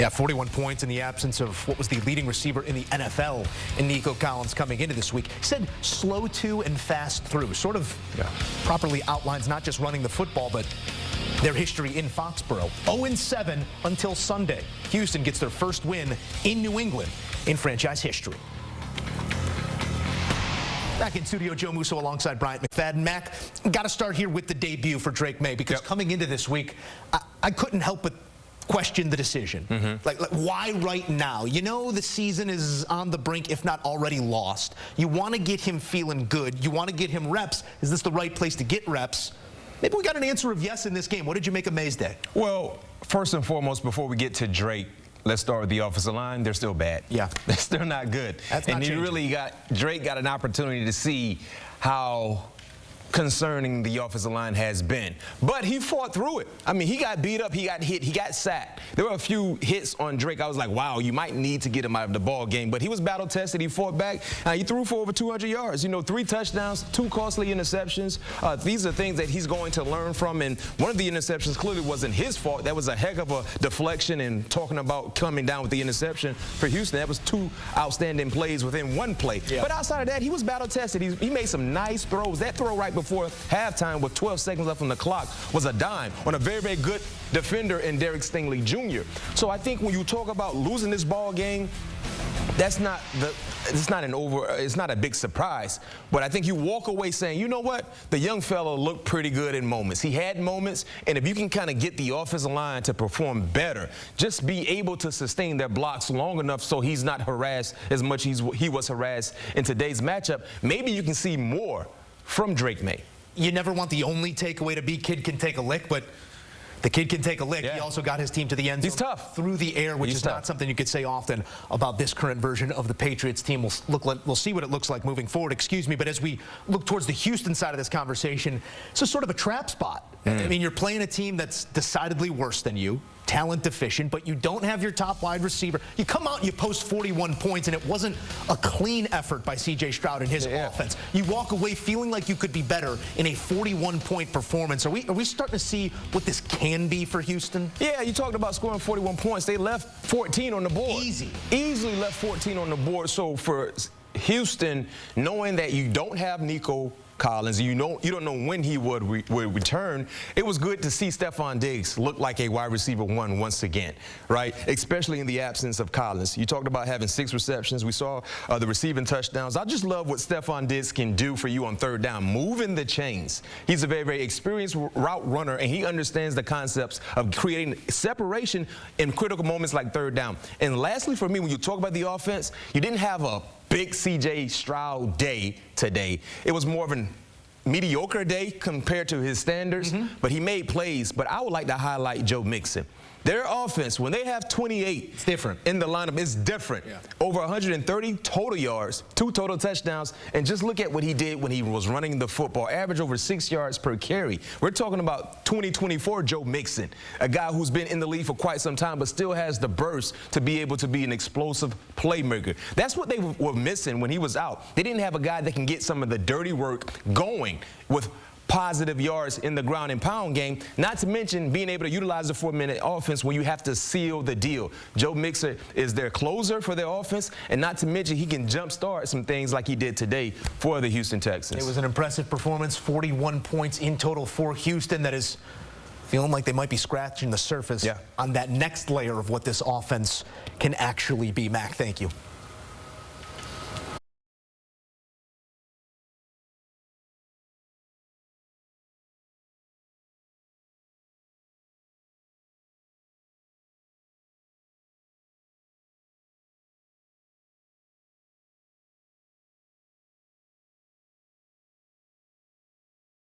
Yeah, 41 points in the absence of what was the leading receiver in the NFL in Nico Collins coming into this week. He said slow to and fast through. Sort of properly outlines not just running the football, but their history in Foxborough. 0-7 until Sunday. Houston gets their first win in New England in franchise history. Back in studio, Joe Musso alongside Bryant McFadden. Mac, got to start here with the debut for Drake Maye, because coming into this week, I couldn't help but question the decision. Like, why right now? You know the season is on the brink, if not already lost. You want to get him feeling good. You want to get him reps. Is this the right place to get reps? Maybe we got an answer of yes in this game. What did you make of Maye's day? Well, first and foremost, before we get to Drake, let's start with the offensive line. They're still bad. Yeah. They're still not good. That's not changing. You really Drake got an opportunity to see how concerning the offensive line has been. But he fought through it. I mean, he got beat up, he got hit, he got sacked. There were a few hits on Drake. I was like, wow, you might need to get him out of the ball game. But he was battle tested, he fought back. He threw for over 200 yards. You know, 3 touchdowns, 2 costly interceptions. These are things that he's going to learn from. And one of the interceptions clearly wasn't his fault. That was a heck of a deflection, and talking about coming down with the interception for Houston, that was 2 outstanding plays within 1 play. Yeah. But outside of that, he was battle tested. He made some nice throws. That throw right before halftime with 12 seconds left on the clock was a dime on a very, very good defender in Derek Stingley Jr. So I think when you talk about losing this ball game, it's not a big surprise. But I think you walk away saying, you know what? The young fella looked pretty good in moments. He had moments, and if you can kind of get the offensive line to perform better, just be able to sustain their blocks long enough so he's not harassed as much as he was harassed in today's matchup, maybe you can see more from Drake Maye. You never want the only takeaway to be kid can take a lick, but the kid can take a lick. Yeah. He also got his team to the end zone. He's tough. Through the air, which is not something you could say often about this current version of the Patriots team. We'll see what it looks like moving forward, but as we look towards the Houston side of this conversation, it's a sort of a trap spot. I mean, you're playing a team that's decidedly worse than you, talent deficient, but you don't have your top wide receiver. You come out and you post 41 points, and it wasn't a clean effort by C.J. Stroud and his offense. You walk away feeling like you could be better in a 41-point performance. Are we starting to see what this can be for Houston? Yeah, you talked about scoring 41 points. They left 14 on the board. Easily left 14 on the board. So for Houston, knowing that you don't have Nico Collins, you don't know when he would return, it was good to see Stephon Diggs look like a wide receiver 1 once again, right? Especially in the absence of Collins. You talked about having 6 receptions. We saw the receiving touchdowns. I just love what Stephon Diggs can do for you on 3rd down, moving the chains. He's a very, very experienced route runner, and he understands the concepts of creating separation in critical moments like 3rd down. And lastly, for me, when you talk about the offense, you didn't have a big C.J. Stroud day today. It was more of an mediocre day compared to his standards, but he made plays. But I would like to highlight Joe Mixon. Their offense, when they have 28 it's different in the lineup, it's different. Yeah. Over 130 total yards, 2 total touchdowns, and just look at what he did when he was running the football. Average over 6 yards per carry. We're talking about 2024 Joe Mixon, a guy who's been in the league for quite some time but still has the burst to be able to be an explosive playmaker. That's what they were missing when he was out. They didn't have a guy that can get some of the dirty work going with positive yards in the ground and pound game, not to mention being able to utilize the 4-minute offense when you have to seal the deal. Joe Mixon is their closer for their offense, and not to mention he can jumpstart some things like he did today for the Houston Texans. It was an impressive performance, 41 points in total for Houston. That is feeling like they might be scratching the surface on that next layer of what this offense can actually be. Mac, thank you.